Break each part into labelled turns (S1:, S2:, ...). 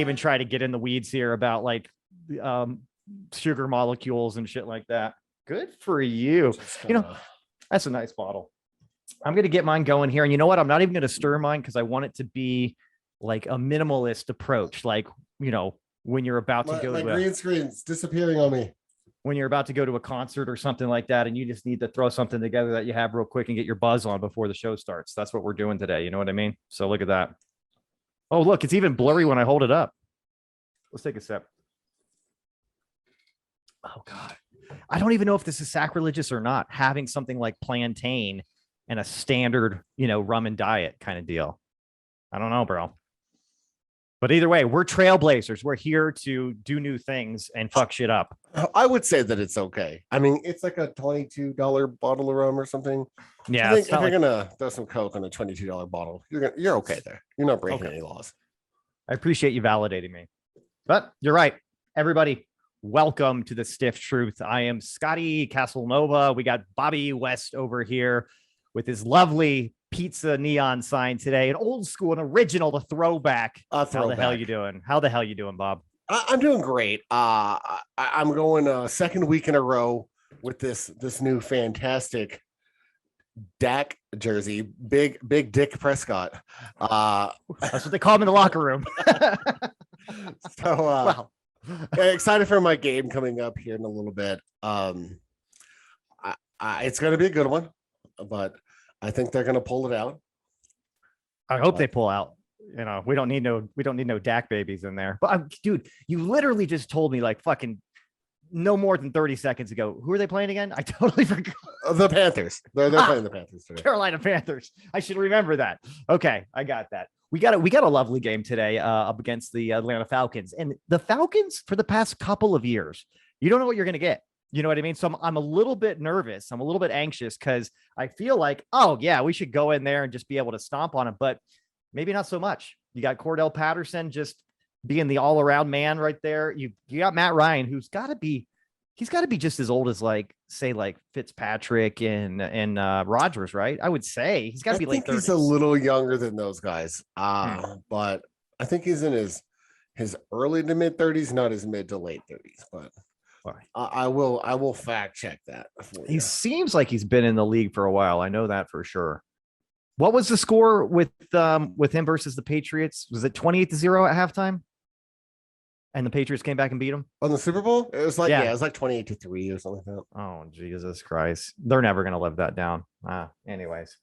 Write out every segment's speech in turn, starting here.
S1: even try to get in the weeds here about like sugar molecules and shit like that. Good for you. That's a nice bottle. I'm going to get mine going here. And you know what? I'm not even going to stir mine because I want it to be like a minimalist approach. Like, when you're about to go
S2: to
S1: green
S2: screen's disappearing on me.
S1: When you're about to go to a concert or something like that, and you just need to throw something together that you have real quick and get your buzz on before the show starts. That's what we're doing today. You know what I mean? So look at that. Oh, look, it's even blurry when I hold it up. Let's take a sip. Oh, God. I don't even know if this is sacrilegious or not, having something like plantain and a standard, rum and diet kind of deal. I don't know, bro. But either way, we're trailblazers. We're here to do new things and fuck shit up.
S2: I would say that it's okay. I mean, it's like a $22 bottle of rum or something.
S1: Yeah.
S2: I think if you're gonna throw some Coke in a $22 bottle, you're okay there. You're not breaking any laws.
S1: I appreciate you validating me. But you're right. Everybody, welcome to the Stiff Truth. I am Scotty Casanova. We got Bobby West over here with his lovely pizza neon sign today, an old school, an original, the throwback. How the hell you doing? How the hell you doing, Bob?
S2: I'm doing great. I'm going second week in a row with this new fantastic Dak jersey, big Dick Prescott.
S1: That's what they call him in the locker room.
S2: So excited for my game coming up here in a little bit. It's going to be a good one, but I think they're going to pull it out.
S1: I hope they pull out. We don't need no Dak babies in there. But dude, you literally just told me like fucking no more than 30 seconds ago. Who are they playing again? I totally forgot.
S2: The Panthers. They're playing the Panthers today.
S1: Carolina Panthers. I should remember that. Okay, I got that. We got a lovely game today up against the Atlanta Falcons. And the Falcons for the past couple of years, you don't know what you're going to get. You know what I mean? So I'm a little bit nervous. I'm a little bit anxious because I feel like, oh, yeah, we should go in there and just be able to stomp on them. But maybe not so much. You got Cordell Patterson just being the all around man right there. You got Matt Ryan, who's got to be just as old as like Fitzpatrick and Rodgers, right? I would say he's got to be late 30s.
S2: He's a little younger than those guys. But I think he's in his early to mid 30s, not his mid to late 30s, but I will fact check that.
S1: He seems like he's been in the league for a while. I know that for sure. What was the score with him versus the Patriots? Was it 28-0 at halftime? And the Patriots came back and beat them
S2: on the Super Bowl. It was like, it was like 28-3 or something like that.
S1: Oh, Jesus Christ. They're never going to live that down. Anyways,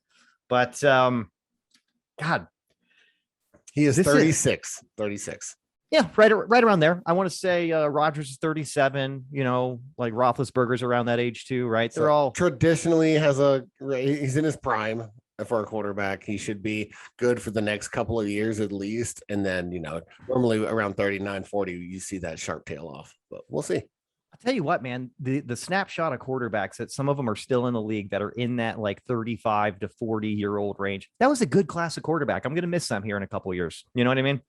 S1: but God,
S2: he is 36.
S1: Yeah, right around there. I want to say Rodgers is 37, like Roethlisberger's around that age too, right? They're all
S2: traditionally he's in his prime for a quarterback. He should be good for the next couple of years at least. And then, normally around 39, 40, you see that sharp tail off, but we'll see.
S1: I'll tell you what, man, the snapshot of quarterbacks that some of them are still in the league that are in that like 35 to 40-year-old range. That was a good class of quarterback. I'm going to miss them here in a couple of years. You know what I mean?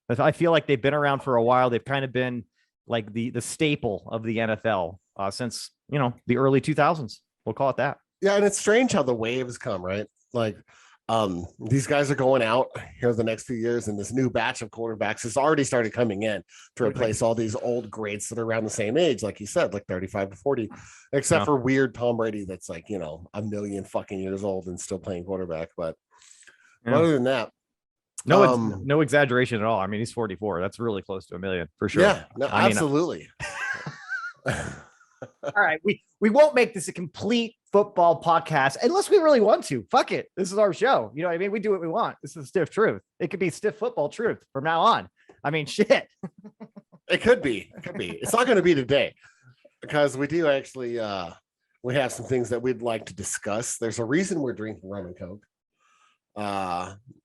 S1: But I feel like they've been around for a while. They've kind of been like the staple of the NFL since, the early 2000s. We'll call it that.
S2: Yeah. And it's strange how the waves come, right? Like these guys are going out here the next few years, and this new batch of quarterbacks has already started coming in to replace all these old greats that are around the same age, like you said, like 35 to 40, except for weird Tom Brady that's like, a million fucking years old and still playing quarterback. But other than that,
S1: no exaggeration at all. I mean, he's 44. That's really close to a million for sure.
S2: Yeah, no, absolutely.
S1: All right, we won't make this a complete football podcast unless we really want to. Fuck it. This is our show. You know what I mean? We do what we want. This is Stiff Truth. It could be Stiff Football Truth from now on. I mean, shit.
S2: It could be. It's not going to be today because we do actually we have some things that we'd like to discuss. There's a reason we're drinking rum and Coke.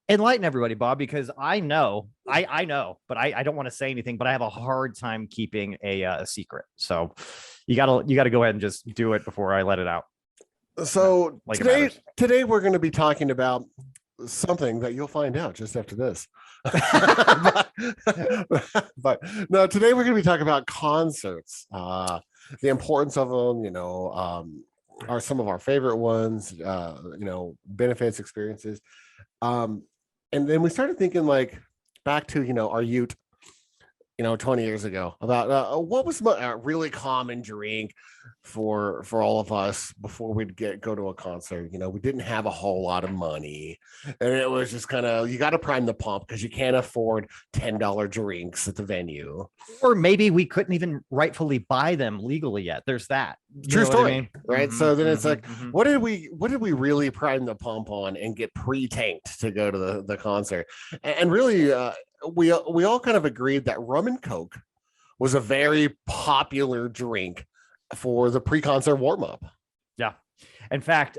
S1: Enlighten everybody, Bob, because I know, but I don't want to say anything, but I have a hard time keeping a secret. So you gotta go ahead and just do it before I let it out.
S2: So today we're going to be talking about something that you'll find out just after this. but no, today we're going to be talking about concerts, the importance of them, are some of our favorite ones, benefits, experiences. And then we started thinking like back to, our youth 20 years ago about what was a really common drink for all of us before we'd go to a concert. We didn't have a whole lot of money, and it was just kind of, you got to prime the pump because you can't afford $10 drinks at the venue,
S1: or maybe we couldn't even rightfully buy them legally yet. There's that.
S2: True story, I mean? Right?
S1: Mm-hmm,
S2: so then it's like,
S1: mm-hmm.
S2: what did we really prime the pump on and get pre-tanked to go to the concert? And really, we all kind of agreed that rum and coke was a very popular drink for the pre-concert warm-up.
S1: Yeah. In fact,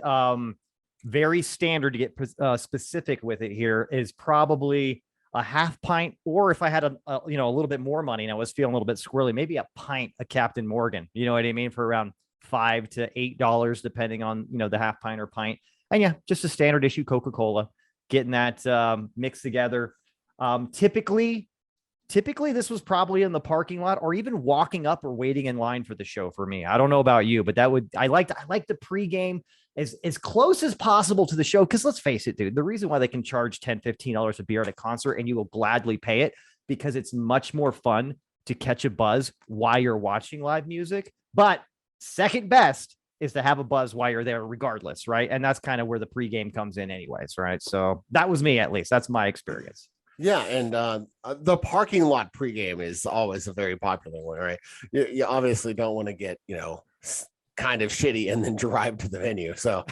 S1: very standard to get specific with it here is probably a half pint, or if I had a little bit more money and I was feeling a little bit squirrely, maybe a pint of Captain Morgan, you know what I mean? For around $5 to $8, depending on, the half pint or pint. And yeah, just a standard issue Coca-Cola, getting that mixed together. Typically this was probably in the parking lot or even walking up or waiting in line for the show for me. I don't know about you, but I like the pregame as close as possible to the show. Cause let's face it, dude, the reason why they can charge $10, $15 a beer at a concert and you will gladly pay it because it's much more fun to catch a buzz while you're watching live music. But second best is to have a buzz while you're there regardless. Right. And that's kind of where the pregame comes in anyways. Right. So that was me, at least. That's my experience.
S2: Yeah, and the parking lot pregame is always a very popular one, right? You obviously don't want to get, kind of shitty and then drive to the venue. So,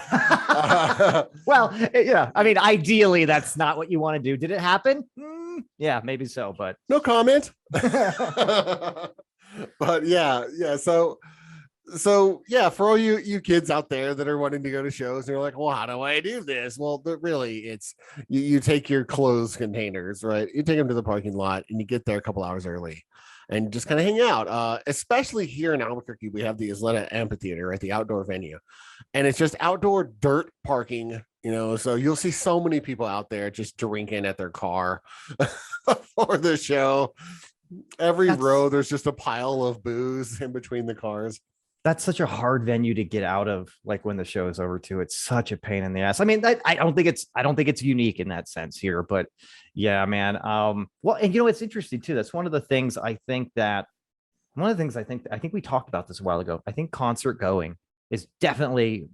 S1: well, yeah, I mean, ideally, that's not what you want to do. Did it happen? Yeah, maybe so, but
S2: no comment. But yeah. So yeah, for all you kids out there that are wanting to go to shows and you're like, well, how do I do this? Well, really, it's you take your clothes containers, right? You take them to the parking lot and you get there a couple hours early and just kind of hang out. Especially here in Albuquerque, we have the Isleta Amphitheater, right? The outdoor venue. And it's just outdoor dirt parking, so you'll see so many people out there just drinking at their car for the show. Every row, there's just a pile of booze in between the cars.
S1: That's such a hard venue to get out of, like when the show is over too. It's such a pain in the ass. I mean, I don't think it's unique in that sense here, but yeah, man. Well, and it's interesting too. That's one of the things I think we talked about this a while ago. I think concert going is definitely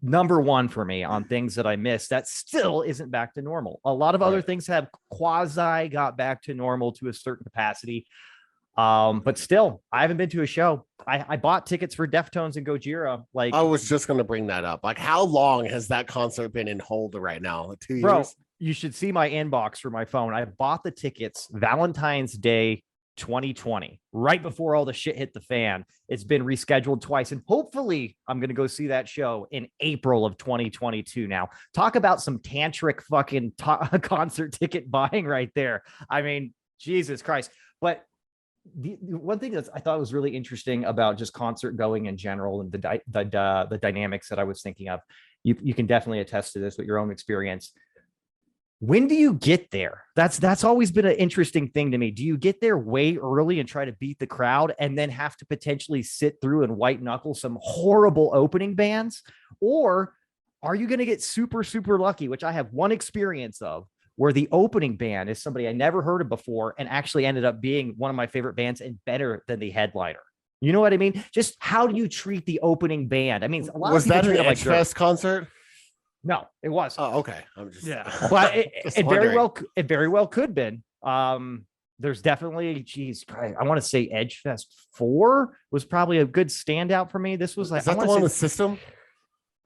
S1: number one for me on things that I miss that still isn't back to normal. A lot of other things have quasi got back to normal to a certain capacity. But still, I haven't been to a show. I bought tickets for Deftones and Gojira. Like,
S2: I was just going to bring that up. Like, how long has that concert been in hold right now? Like 2 years?
S1: Bro, you should see my inbox for my phone. I bought the tickets Valentine's Day 2020, right before all the shit hit the fan. It's been rescheduled twice, and hopefully I'm going to go see that show in April of 2022. Now, talk about some tantric fucking concert ticket buying right there. I mean, Jesus Christ. But the one thing that I thought was really interesting about just concert going in general and the dynamics that I was thinking of, you can definitely attest to this with your own experience. When do you get there? That's always been an interesting thing to me. Do you get there way early and try to beat the crowd and then have to potentially sit through and white knuckle some horrible opening bands? Or are you going to get super, super lucky, which I have one experience of, where the opening band is somebody I never heard of before and actually ended up being one of my favorite bands and better than the headliner? You know what I mean? Just how do you treat the opening band? I mean, a lot
S2: was
S1: of people
S2: that an
S1: treat
S2: Edge Fest concert?
S1: No, it was.
S2: Oh, okay. I'm just
S1: but it very well could have been. There's definitely, geez, I want to say Edge Fest 4 was probably a good standout for me. This was like,
S2: is that the one with System?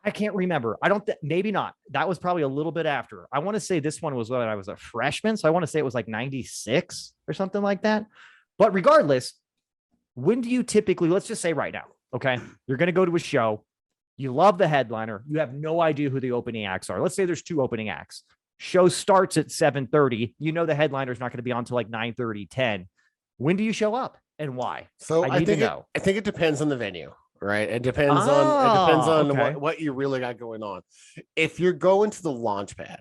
S1: I can't remember. Maybe not. That was probably a little bit after. I want to say this one was when I was a freshman. So I want to say it was like 96 or something like that. But regardless, when do you typically, let's just say right now, okay, you're going to go to a show. You love the headliner. You have no idea who the opening acts are. Let's say there's 2 opening acts. Show starts at 7:30. You know the headliner's not going to be on until like 9:30, 10. When do you show up and why?
S2: So I think it depends on the venue. Right. It depends on what you really got going on. If you're going to the launch pad,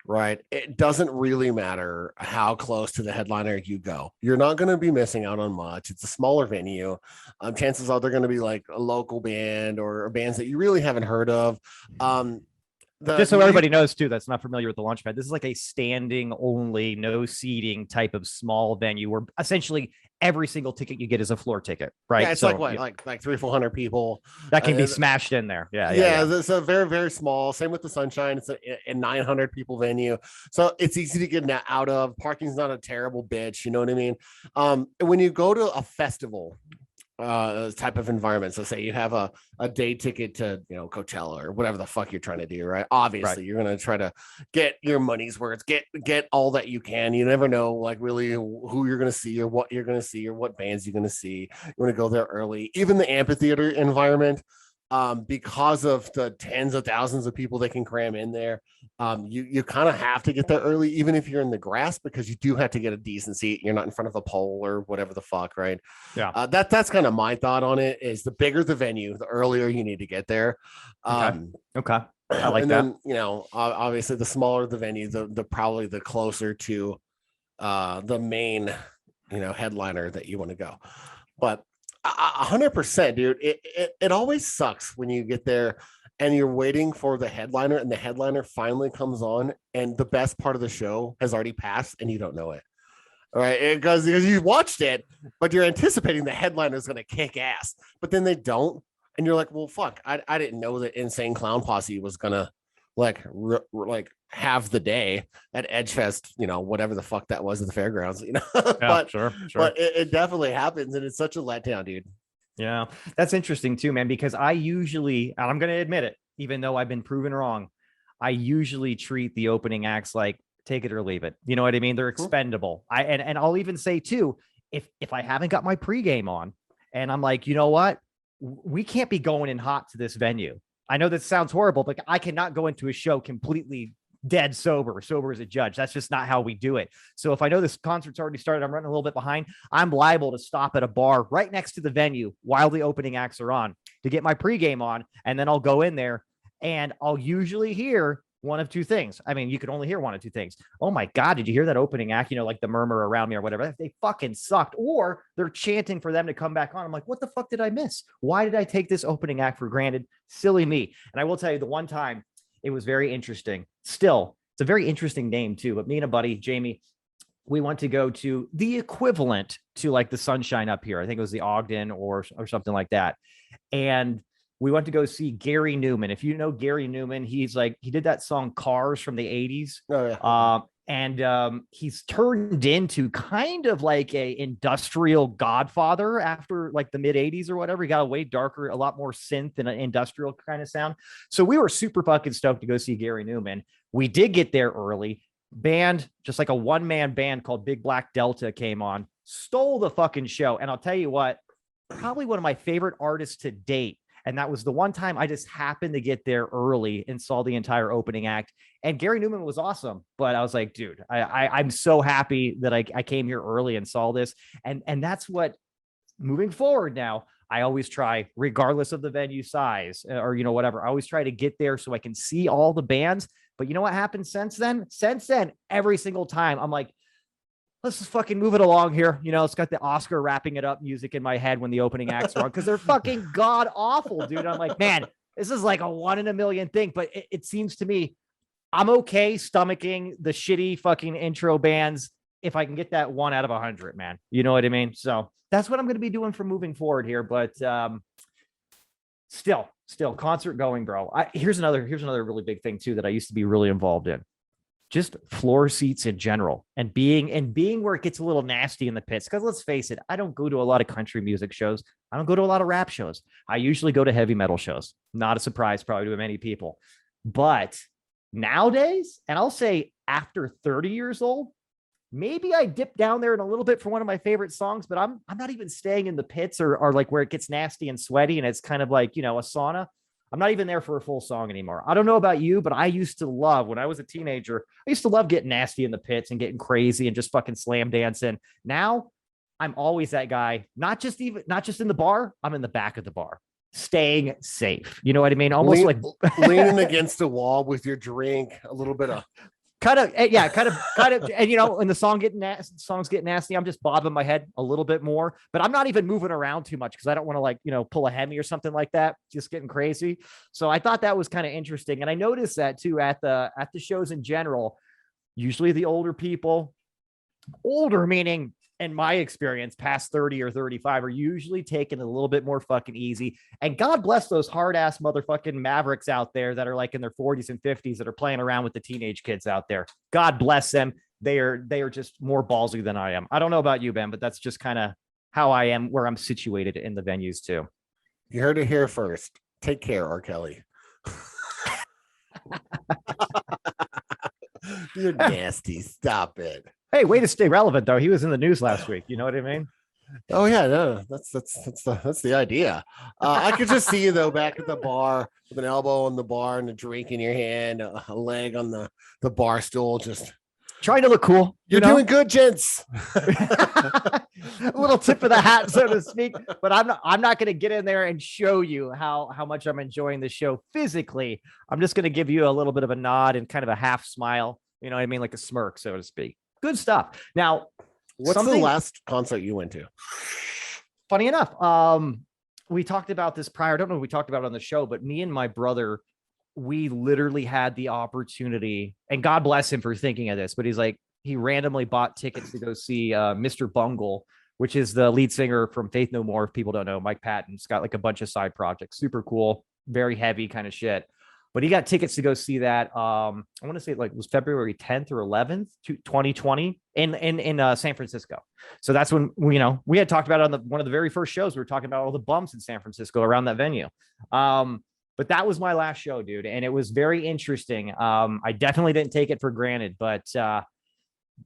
S2: right, it doesn't really matter how close to the headliner you go. You're not going to be missing out on much. It's a smaller venue. Chances are they're going to be like a local band or bands that you really haven't heard of.
S1: Just so everybody knows too, that's not familiar with the Launchpad. This is like a standing only, no seating type of small venue where essentially every single ticket you get is a floor ticket, right?
S2: Yeah, it's
S1: so,
S2: like what, like 300-400 people
S1: that can be smashed in there. Yeah.
S2: It's a very, very small. Same with the Sunshine. It's a 900 people venue, so it's easy to get out of. Parking's not a terrible bitch. You know what I mean? When you go to a festival type of environment, so say you have a day ticket to Coachella or whatever the fuck you're trying to do, right? Obviously you're going to try to get your money's worth, get all that you can. You never know like really who you're going to see or what you're going to see or what bands you're going to see. You want to go there early. Even the amphitheater environment, because of the tens of thousands of people that can cram in there, you kind of have to get there early, even if you're in the grass, because you do have to get a decent seat. You're not in front of a pole or whatever the fuck, right?
S1: Yeah.
S2: That's kind of my thought on it. Is the bigger the venue, the earlier you need to get there.
S1: Okay. I like
S2: and
S1: that.
S2: then obviously the smaller the venue, the probably the closer to the main headliner that you want to go. But 100%, dude. It always sucks when you get there and you're waiting for the headliner, and the headliner finally comes on, and the best part of the show has already passed, and you don't know it. All right, because you watched it, but you're anticipating the headliner is going to kick ass, but then they don't, and you're like, well, fuck, I didn't know that Insane Clown Posse was gonna like have the day at Edgefest, whatever the fuck that was at the fairgrounds, but
S1: sure.
S2: But it definitely happens, and it's such a letdown, dude.
S1: Yeah, that's interesting too, man, because I usually, and I'm going to admit it, even though I've been proven wrong, I usually treat the opening acts like take it or leave it. You know what I mean? They're expendable. And I'll even say too, if I haven't got my pregame on and I'm like, you know what, we can't be going in hot to this venue. I know that sounds horrible, but I cannot go into a show completely dead sober as a judge. That's just not how we do it. So if I know this concert's already started, I'm running a little bit behind, I'm liable to stop at a bar right next to the venue while the opening acts are on to get my pregame on. And then I'll go in there and I'll usually hear one of two things. I mean, you can only hear one of two things. Oh my God, did you hear that opening act? Like the murmur around me or whatever. They fucking sucked. Or they're chanting for them to come back on. I'm like, what the fuck did I miss? Why did I take this opening act for granted? Silly me. And I will tell you, the one time it was very interesting. Still, it's a very interesting name too. But me and a buddy, Jamie, we went to go to the equivalent to like the Sunshine up here. I think it was the Ogden or something like that. And we went to go see Gary Newman. If you know Gary Newman, he did that song Cars from the 80s.
S2: Oh, yeah.
S1: And he's turned into kind of like a industrial godfather after like the mid 80s or whatever. He got a way darker, a lot more synth and an industrial kind of sound. So we were super fucking stoked to go see Gary Newman. We did get there early. Band, just like a one-man band called Big Black Delta came on, stole the fucking show. And I'll tell you what, probably one of my favorite artists to date. And that was the one time I just happened to get there early and saw the entire opening act. And Gary Newman was awesome. But I was like, dude, I'm so happy that I came here early and saw this. And that's what, moving forward now, I always try, regardless of the venue size or, whatever, I always try to get there so I can see all the bands. But you know what happened since then? Since then, every single time I'm like, let's just fucking move it along here. It's got the Oscar wrapping it up music in my head when the opening acts are on, because they're fucking god awful, dude. I'm like, man, this is like a 1 in a million thing. But it seems to me I'm okay stomaching the shitty fucking intro bands if I can get that 1 out of 100, man. You know what I mean? So that's what I'm going to be doing for moving forward here. But still concert going, bro. Here's another really big thing too that I used to be really involved in. Just floor seats in general and being where it gets a little nasty in the pits. Because let's face it, I don't go to a lot of country music shows. I don't go to a lot of rap shows. I usually go to heavy metal shows. Not a surprise probably to many people. But nowadays, and I'll say after 30 years old, maybe I dip down there in a little bit for one of my favorite songs, but I'm not even staying in the pits or like where it gets nasty and sweaty and it's kind of like, a sauna. I'm not even there for a full song anymore. I don't know about you, but I used to love, when I was a teenager, I used to love getting nasty in the pits and getting crazy and just fucking slam dancing. Now I'm always that guy, not just in the bar. I'm in the back of the bar, staying safe. You know what I mean? Almost like
S2: leaning against a wall with your drink, a little bit of
S1: kind of, and when the songs get nasty, I'm just bobbing my head a little bit more, but I'm not even moving around too much because I don't want to pull a Hemi or something like that, just getting crazy. So I thought that was kind of interesting, and I noticed that too at the shows in general. Usually the older people, older meaning in my experience, past 30 or 35, are usually taking a little bit more fucking easy. And God bless those hard ass motherfucking mavericks out there that are like in their 40s and 50s that are playing around with the teenage kids out there. God bless them. They are just more ballsy than I am. I don't know about you, Ben, but that's just kind of how I am, where I'm situated in the venues too.
S2: You heard it here first. Take care, R. Kelly. You're nasty. Stop it.
S1: Hey, way to stay relevant though. He was in the news last week. You know what I mean?
S2: Oh yeah, no, that's the idea. I could just see you though back at the bar with an elbow on the bar and a drink in your hand, a leg on the bar stool, just
S1: trying to look cool.
S2: You're doing good, gents.
S1: A little tip of the hat, so to speak. But I'm not going to get in there and show you how much I'm enjoying the show physically. I'm just going to give you a little bit of a nod and kind of a half smile. You know what I mean? Like a smirk, so to speak. Good stuff. Now,
S2: what's the last concert you went to?
S1: Funny enough, we talked about this prior. I don't know if we talked about it on the show, but me and my brother, we literally had the opportunity, and God bless him for thinking of this, but he randomly bought tickets to go see Mr. Bungle, which is the lead singer from Faith No More. If people don't know, Mike Patton's got like a bunch of side projects, super cool, very heavy kind of shit. But he got tickets to go see that. I want to say it was February 10th or 11th, 2020 in San Francisco. So that's when we had talked about it on one of the very first shows. We were talking about all the bumps in San Francisco around that venue. But that was my last show, dude, and it was very interesting. I definitely didn't take it for granted, but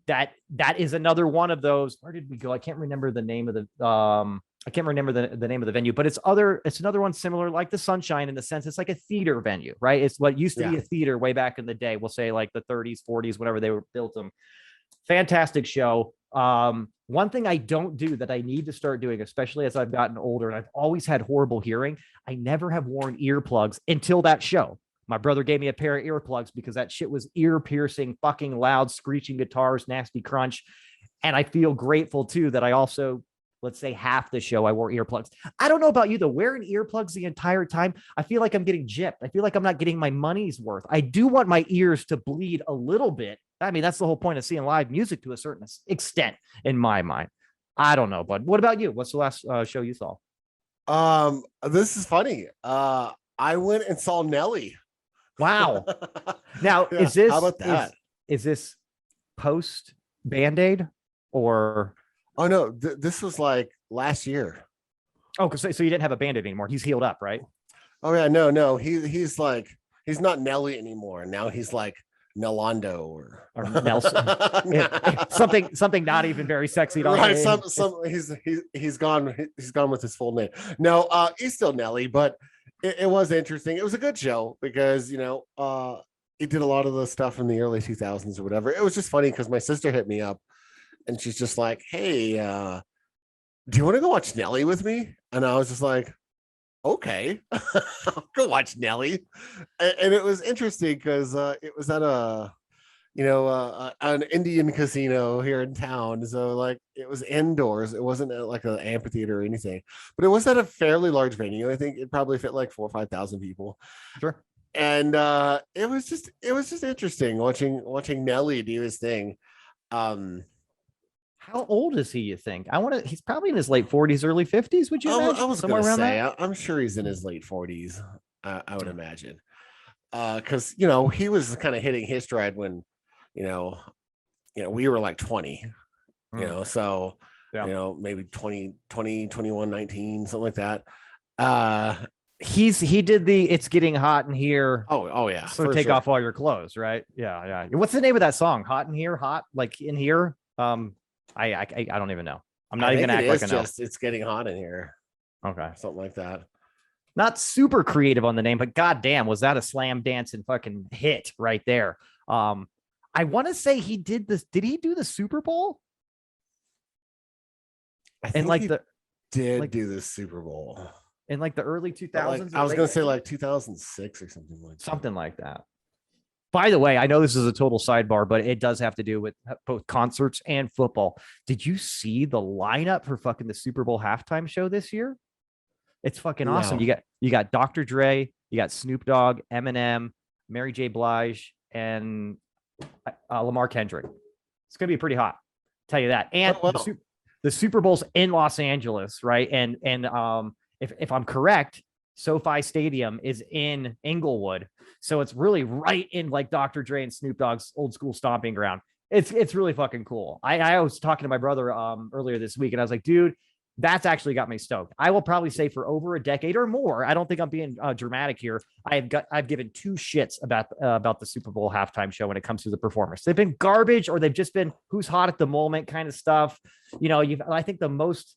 S1: that is another one of those. Where did we go? I can't remember the name of the the name of the venue, but it's another one similar like the Sunshine in the sense it's like a theater venue, right? It's what used to be a theater way back in the day. We'll say like the 30s, 40s, whenever they were built them. Fantastic show. One thing I don't do that I need to start doing, especially as I've gotten older, and I've always had horrible hearing, I never have worn earplugs until that show. My brother gave me a pair of earplugs because that shit was ear piercing, fucking loud, screeching guitars, nasty crunch. And I feel grateful too that I also, let's say half the show, I wore earplugs. I don't know about you though, wearing earplugs the entire time, I feel like I'm getting gypped. I feel like I'm not getting my money's worth. I do want my ears to bleed a little bit. I mean, that's the whole point of seeing live music to a certain extent in my mind. I don't know, bud. What about you? What's the last show you saw?
S2: This is funny. I went and saw Nelly.
S1: Wow. Now,
S2: Yeah,
S1: is this,
S2: how about that?
S1: Is this post Band-Aid or?
S2: Oh no, this was like last year.
S1: Oh, so you didn't have a Band-Aid anymore. He's healed up, right?
S2: Oh yeah, no. He's not Nelly anymore. Now he's like Nelando or
S1: Nelson. something not even very sexy.
S2: Right. He's gone with his full name. No, he's still Nelly, but it was interesting. It was a good show because he did a lot of the stuff in the early 2000s or whatever. It was just funny because my sister hit me up and she's just like, hey, do you want to go watch Nelly with me? And I was just like, okay, I'll go watch Nelly. And it was interesting because it was at an Indian casino here in town. So like it was indoors. It wasn't at like an amphitheater or anything, but it was at a fairly large venue. I think it probably fit like 4,000 or 5,000 people.
S1: Sure.
S2: And it was just interesting watching Nelly do his thing.
S1: How old is he, you think? He's probably in his late 40s, early 50s, would you imagine?
S2: I was
S1: somewhere around that?
S2: I'm sure he's in his late 40s. I would imagine. Because he was kind of hitting his stride when we were like 20, so yeah. Maybe 20, 21, 19, something like that.
S1: He did the It's Getting Hot in Here.
S2: Oh yeah.
S1: So take off all your clothes, right? Yeah. What's the name of that song? Hot in Here? Hot like in here? I don't even know. I'm not even gonna act like I know.
S2: It's getting hot in here.
S1: Okay.
S2: Something like that.
S1: Not super creative on the name, but goddamn, was that a slam dance and fucking hit right there? I want to say he did this. Did he do the Super Bowl?
S2: I think he do the Super Bowl
S1: in like the early 2000s.
S2: I was gonna say like 2006 or something like that.
S1: Something like that. By the way, I know this is a total sidebar, but it does have to do with both concerts and football. Did you see the lineup for fucking the Super Bowl halftime show this year? It's fucking awesome.
S2: No.
S1: You got Dr. Dre, you got Snoop Dogg, Eminem, Mary J. Blige, and Lamar Kendrick. It's gonna be pretty hot. Tell you that. And
S2: Oh, wow.
S1: the Super Bowl's in Los Angeles, right? And if I'm correct, SoFi Stadium is in Inglewood, so it's really right in like Dr. Dre and Snoop Dogg's old school stomping ground. It's really fucking cool. I was talking to my brother earlier this week, and I was like, dude, that's actually got me stoked. I will probably say for over a decade or more. I don't think I'm being dramatic here. I've given two shits about the Super Bowl halftime show when it comes to the performers. They've been garbage, or they've just been who's hot at the moment kind of stuff. You know, I think the most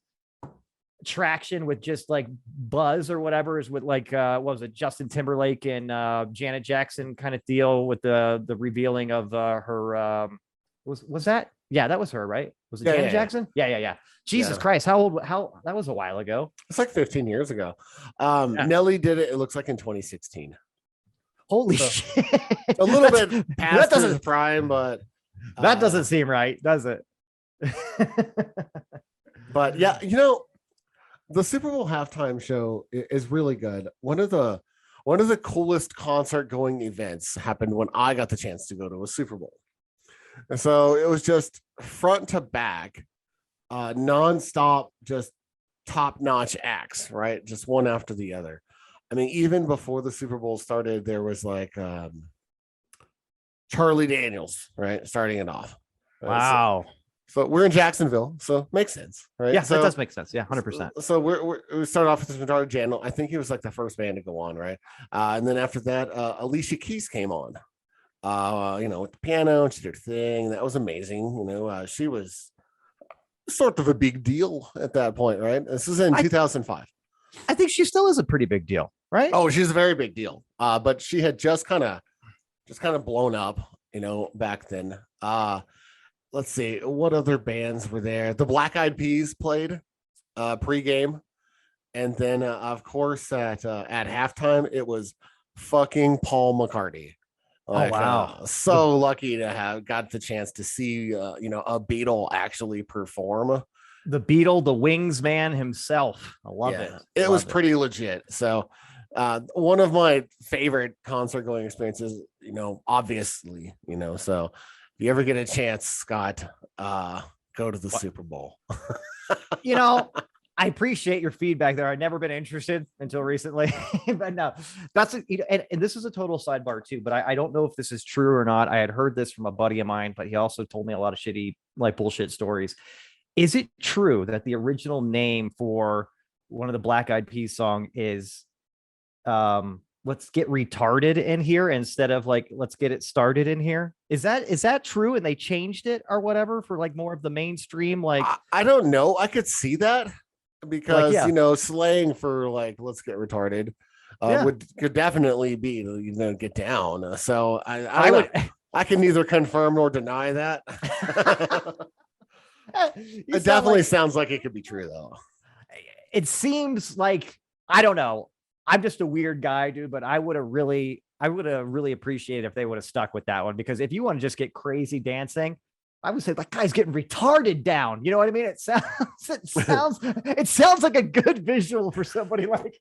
S1: traction with just like buzz or whatever is with like what was it, Justin Timberlake and Janet Jackson kind of deal with the revealing of her was that, yeah, that was her, right? Was it Janet Jackson? Yeah. Jesus Christ, how that was a while ago.
S2: It's like 15 years ago. Nelly did it looks like in 2016.
S1: Holy shit.
S2: A little bit past his prime, but
S1: that doesn't seem right, does it?
S2: But yeah, the Super Bowl halftime show is really good. One of the coolest concert going events happened when I got the chance to go to a Super Bowl. And so it was just front to back, nonstop, just top-notch acts, right? Just one after the other. I mean, even before the Super Bowl started, there was like Charlie Daniels, right? Starting it off.
S1: Wow.
S2: So we're in Jacksonville, so makes sense, right?
S1: Yeah,
S2: so,
S1: that does make sense. Yeah, 100%.
S2: So we start off with Charlie Daniels. I think he was like the first band to go on, right? And then after that, Alicia Keys came on. With the piano, and she did her thing. That was amazing. She was sort of a big deal at that point, right? This is in 2005.
S1: I think she still is a pretty big deal, right?
S2: Oh, she's a very big deal. But she had just kind of blown up, back then. Let's see, what other bands were there? The Black Eyed Peas played pregame, and then of course at halftime it was fucking Paul McCartney. Like,
S1: oh wow!
S2: So lucky to have got the chance to see a Beatle actually perform.
S1: The Beatle, the Wings man himself. I love it.
S2: It was pretty legit. So one of my favorite concert going experiences, obviously, so if you ever get a chance, Scott, go to the Super Bowl.
S1: I appreciate your feedback there. I've never been interested until recently, but no, and this is a total sidebar too, but I don't know if this is true or not. I had heard this from a buddy of mine, but he also told me a lot of shitty, like bullshit stories. Is it true that the original name for one of the Black Eyed Peas song is, let's get retarded in here instead of like, let's get it started in here? Is that true? And they changed it or whatever for like more of the mainstream, like,
S2: I don't know. I could see that. Because slang for like let's get retarded could definitely be get down. So I can neither confirm nor deny that. It definitely sounds like it could be true though.
S1: It seems like, I don't know. I'm just a weird guy, dude, but I would have really appreciated if they would have stuck with that one, because if you want to just get crazy dancing, I would say that guy's getting retarded down. You know what I mean? It sounds like a good visual for somebody like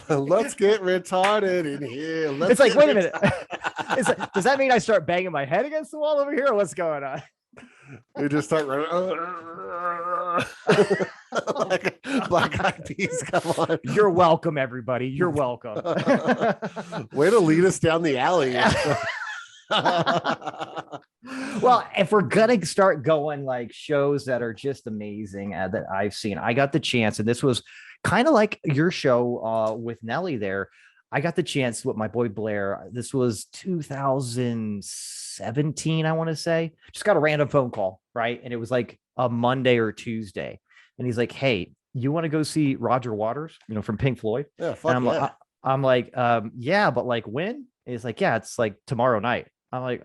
S2: let's get retarded in here.
S1: It's like, wait a minute. Does that mean I start banging my head against the wall over here, or what's going on?
S2: You just start running. Like Black Eyed Peas, come on.
S1: You're welcome, everybody. You're welcome.
S2: Way to lead us down the alley.
S1: Well, if we're gonna start going like shows that are just amazing that I've seen, I got the chance, and this was kind of like your show with Nelly there. I got the chance with my boy Blair. This was 2017, I want to say. Just got a random phone call, right? And it was like a Monday or Tuesday, and he's like, "Hey, you want to go see Roger Waters? From Pink Floyd?"
S2: Yeah, fuck
S1: I'm like, yeah, but like when? And he's like, yeah, it's like tomorrow night. I'm like,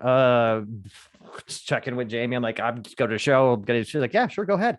S1: just checking with Jamie. I'm like, I'm just going to a show. She's like, yeah, sure, go ahead.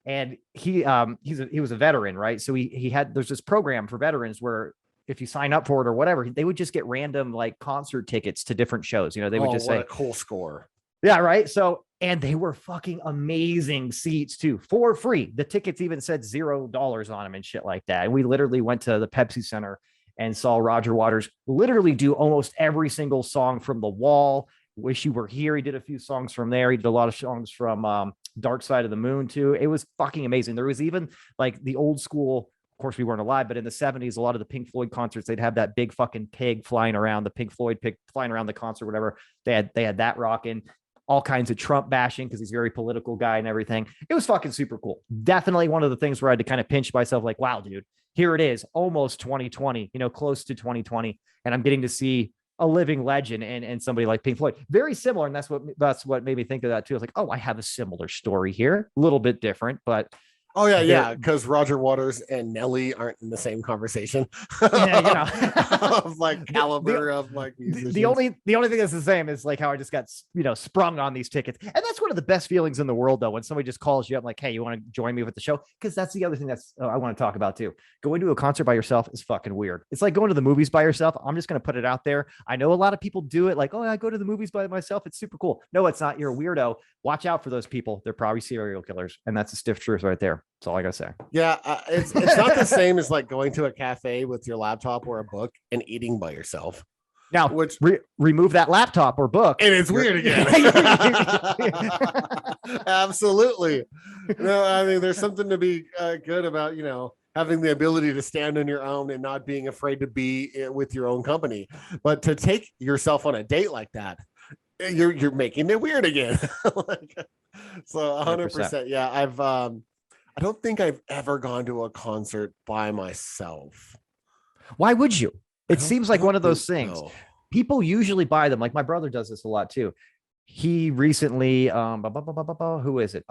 S1: And he was a veteran, right? So he had, there's this program for veterans where if you sign up for it or whatever, they would just get random like concert tickets to different shows. You know, they would just
S2: what
S1: say,
S2: a cool score.
S1: yeah, right. So, and they were fucking amazing seats too, for free. The tickets even said $0 on them and shit like that. And we literally went to the Pepsi Center and saw Roger Waters literally do almost every single song from The Wall. Wish You Were Here. He did a few songs from there. He did a lot of songs from Dark Side of the Moon too. It was fucking amazing. There was even like the old school. Of course, we weren't alive, but in the 70s, a lot of the Pink Floyd concerts, they'd have that big fucking pig flying around, the Pink Floyd pig flying around the concert, whatever. They had that rocking. All kinds of Trump bashing because he's a very political guy and everything. It was fucking super cool. Definitely one of the things where I had to kind of pinch myself, like, wow, dude, here it is, almost 2020, close to 2020, and I'm getting to see a living legend and somebody like Pink Floyd. Very similar, and that's what made me think of that too. I was like, oh, I have a similar story here, a little bit different, but
S2: oh yeah, because Roger Waters and Nelly aren't in the same conversation. Of like caliber of like musicians.
S1: The only thing that's the same is like how I just got sprung on these tickets, and that's one of the best feelings in the world though, when somebody just calls you up like, hey, you want to join me with the show? Because that's the other thing that's I want to talk about too. Going to a concert by yourself is fucking weird. It's like going to the movies by yourself. I'm just going to put it out there. I know a lot of people do it, like, oh, I go to the movies by myself, it's super cool. No, it's not. You're a weirdo. Watch out for those people. They're probably serial killers, and that's a stiff truth right there. That's all I gotta say.
S2: Yeah, it's not the same as like going to a cafe with your laptop or a book and eating by yourself.
S1: Now, which remove that laptop or book,
S2: and it's weird again. Absolutely. No, I mean, there's something to be good about having the ability to stand on your own and not being afraid to be with your own company. But to take yourself on a date like that, you're making it weird again. So 100%. Yeah, I don't think I've ever gone to a concert by myself.
S1: Why would you? It seems like one of those things. No. People usually buy them. Like my brother does this a lot too. He recently, who is it?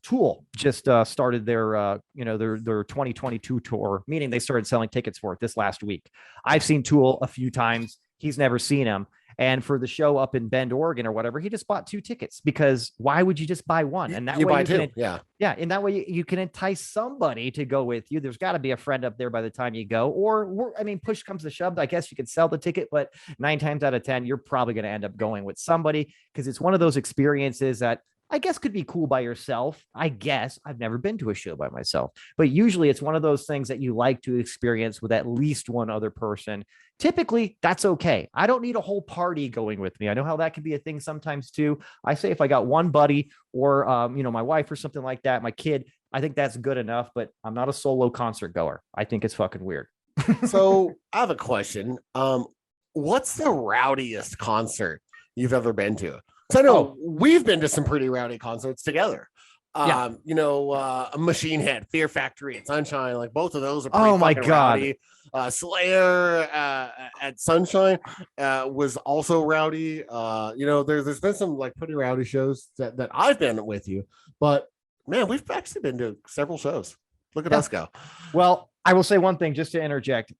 S1: Tool just started their 2022 tour, meaning they started selling tickets for it this last week. I've seen Tool a few times. He's never seen them. And for the show up in Bend, Oregon or whatever, he just bought 2 tickets because why would you just buy one? And that way
S2: buy 2. Yeah.
S1: And that way you can entice somebody to go with you. There's got to be a friend up there by the time you go, or push comes to shove. I guess you could sell the ticket, but 9 times out of 10, you're probably going to end up going with somebody because it's one of those experiences that I guess could be cool by yourself. I guess I've never been to a show by myself, but usually it's one of those things that you like to experience with at least one other person. Typically that's okay. I don't need a whole party going with me. I know how that can be a thing sometimes too. I say if I got one buddy or, my wife or something like that, my kid, I think that's good enough, but I'm not a solo concert goer. I think it's fucking weird.
S2: So I have a question. What's the rowdiest concert you've ever been to? So I know we've been to some pretty rowdy concerts together. Machine Head, Fear Factory, and Sunshine, like both of those are pretty fucking rowdy. Slayer at Sunshine was also rowdy. There's been some like pretty rowdy shows that I've been with you, but man, we've actually been to several shows. Look at us go.
S1: Well, I will say one thing just to interject.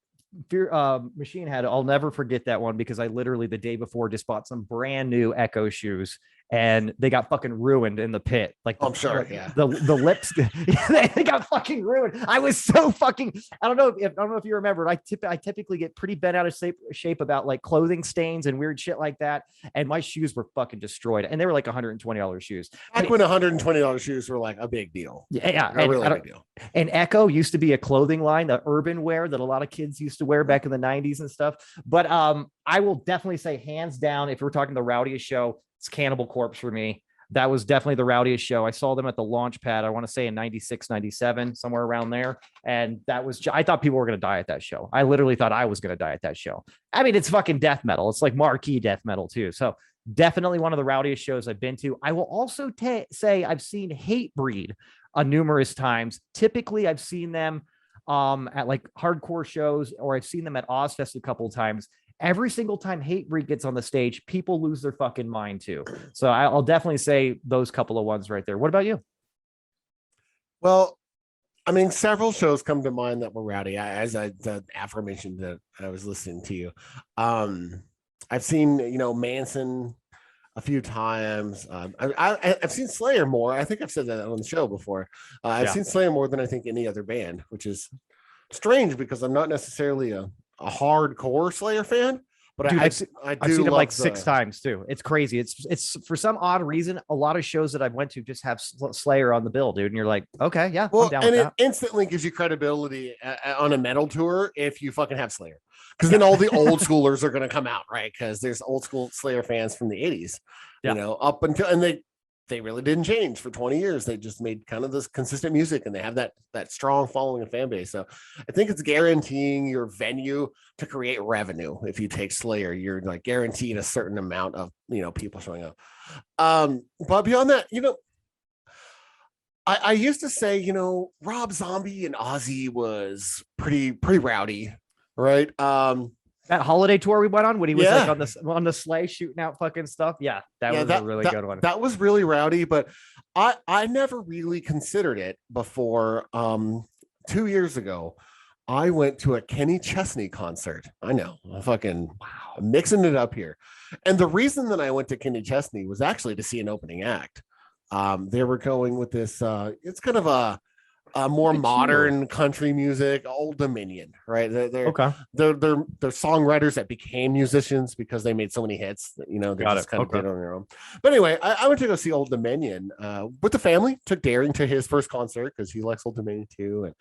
S1: Machine Head, I'll never forget that one because I literally the day before just bought some brand new Echo shoes and they got fucking ruined in the pit. Like
S2: I'm sure, yeah.
S1: The lips they got fucking ruined. I was so fucking I don't know if you remember. I typically get pretty bent out of shape about like clothing stains and weird shit like that. And my shoes were fucking destroyed, and they were like $120 shoes.
S2: Back when $120 shoes were like a big deal.
S1: Yeah,
S2: a really big deal.
S1: And Echo used to be a clothing line, the urban wear that a lot of kids used to wear back in the 90s and stuff. But I will definitely say hands down, if we're talking the rowdiest show, it's Cannibal Corpse for me. That was definitely the rowdiest show. I saw them at the launch pad, I want to say in 96, 97, somewhere around there. And that was, I thought people were going to die at that show. I literally thought I was going to die at that show. I mean, it's fucking death metal. It's like marquee death metal too. So definitely one of the rowdiest shows I've been to. I will also say I've seen Hatebreed numerous times. Typically I've seen them at like hardcore shows, or I've seen them at Ozfest a couple of times. Every single time Hatebreed gets on the stage, people lose their fucking mind too. So I'll definitely say those couple of ones right there. What about you?
S2: Well, I mean, several shows come to mind that were rowdy. As the aforementioned that I was listening to you. I've seen, Manson a few times. I've seen Slayer more. I think I've said that on the show before. I've seen Slayer more than I think any other band, which is strange because I'm not necessarily a hardcore Slayer fan, but
S1: Dude,
S2: I
S1: I've
S2: do
S1: seen him
S2: love
S1: like 6 times too. It's crazy. It's for some odd reason, a lot of shows that I've went to just have Slayer on the bill, dude. And you're like, okay, yeah, I'm
S2: well,
S1: down
S2: and
S1: with
S2: it
S1: that.
S2: instantly gives you credibility on a metal tour if you fucking have Slayer, because then
S1: Yeah.
S2: all the old schoolers are going to come out, right? Because there's old school Slayer fans from the 80s,
S1: Yeah.
S2: up until, and they really didn't change for 20 years. They just made kind of this consistent music, and they have that strong following and fan base. So I think it's guaranteeing your venue to create revenue. If you take Slayer, you're like guaranteed a certain amount of people showing up. But beyond that, I used to say, Rob Zombie and Ozzy was pretty rowdy, right?
S1: That holiday tour we went on when he was like
S2: Yeah.
S1: on the sleigh shooting out fucking stuff. Yeah, that
S2: Yeah,
S1: was a really good one.
S2: That was really rowdy, but I never really considered it before. 2 years ago, I went to a Kenny Chesney concert. I know, I'm fucking mixing it up here. And the reason that I went to Kenny Chesney was actually to see an opening act. They were going with this. It's kind of a more modern country music, Old Dominion, right? They're
S1: Okay.
S2: they're songwriters that became musicians because they made so many hits that they
S1: Got
S2: just
S1: it.
S2: kind of
S1: Okay.
S2: did on their own. But anyway, I went to go see Old Dominion with the family. Took Daring to his first concert because he likes Old Dominion too,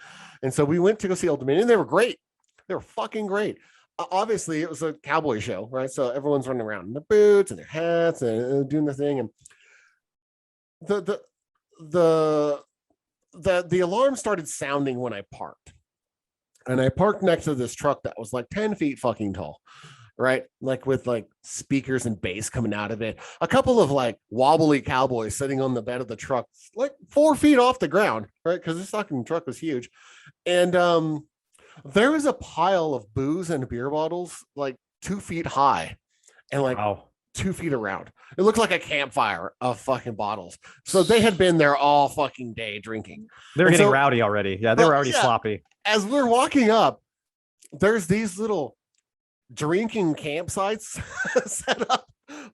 S2: and so we went to go see Old Dominion. They were great. They were fucking great. Obviously, it was a cowboy show, right? So everyone's running around in their boots and their hats and doing the thing, and the alarm started sounding when I parked. And I parked next to this truck that was like 10 feet fucking tall, right? Like with like speakers and bass coming out of it. A couple of like wobbly cowboys sitting on the bed of the truck, like 4 feet off the ground, right? Because this fucking truck was huge. And there was a pile of booze and beer bottles like 2 feet high and like 2 feet around. It looked like a campfire of fucking bottles. So they had been there all fucking day drinking.
S1: They're getting rowdy already. Yeah, they were already sloppy.
S2: As we're walking up, there's these little drinking campsites set up.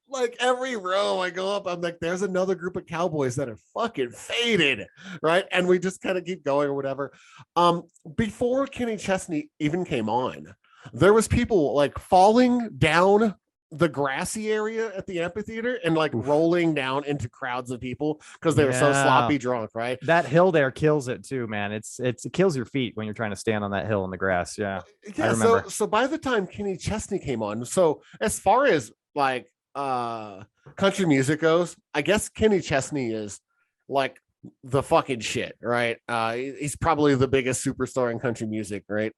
S2: Like every row I go up, I'm like, there's another group of cowboys that are fucking faded, right? And we just kind of keep going or whatever. Before Kenny Chesney even came on, there was people like falling down the grassy area at the amphitheater and like rolling down into crowds of people because they were so sloppy drunk, right?
S1: That hill there kills it too, man. It kills your feet when you're trying to stand on that hill in the grass. Yeah. I remember.
S2: So by the time Kenny Chesney came on, so as far as like country music goes, I guess Kenny Chesney is like the fucking shit, right? He's probably the biggest superstar in country music, right?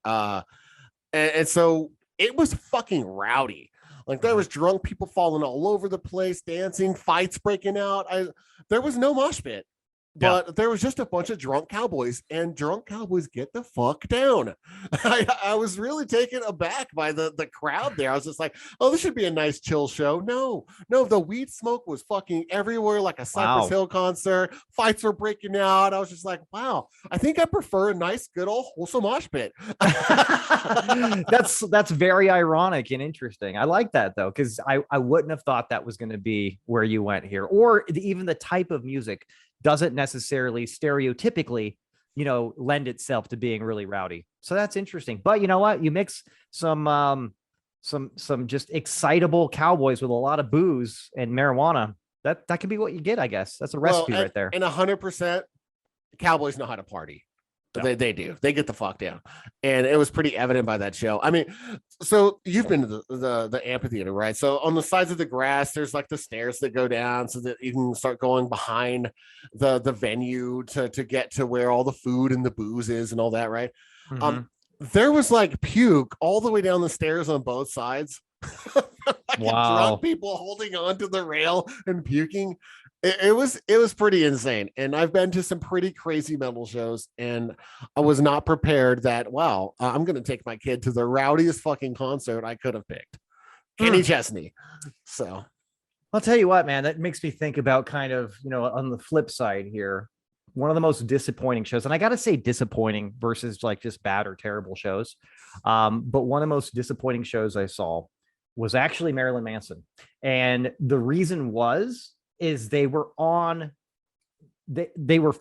S2: And so it was fucking rowdy. Like there was drunk people falling all over the place, dancing, fights breaking out. There was no mosh pit, but there was just a bunch of drunk cowboys, and drunk cowboys get the fuck down. I was really taken aback by the crowd there. I was just like, oh, this should be a nice chill show. No, the weed smoke was fucking everywhere, like a Cypress Hill concert. Fights were breaking out. I was just like, wow, I think I prefer a nice, good old wholesome mosh pit.
S1: That's very ironic and interesting. I like that though, because I wouldn't have thought that was going to be where you went here, or even the type of music doesn't necessarily stereotypically, lend itself to being really rowdy. So that's interesting. But you know what? You mix some just excitable cowboys with a lot of booze and marijuana. That could be what you get, I guess. That's a recipe right there.
S2: And 100% cowboys know how to party. Yeah. They do. They get the fuck down. And it was pretty evident by that show. I mean, so you've been to the amphitheater, right? So on the sides of the grass, there's like the stairs that go down so that you can start going behind the venue to get to where all the food and the booze is and all that, right? Mm-hmm. There was like puke all the way down the stairs on both sides. Drunk people holding on to the rail and puking. It was pretty insane. And I've been to some pretty crazy metal shows, and I was not prepared that, wow, I'm going to take my kid to the rowdiest fucking concert I could have picked. Kenny Chesney. So
S1: I'll tell you what, man, that makes me think about kind of, on the flip side here, one of the most disappointing shows, and I got to say disappointing versus like just bad or terrible shows. But one of the most disappointing shows I saw was actually Marilyn Manson. And the reason is they were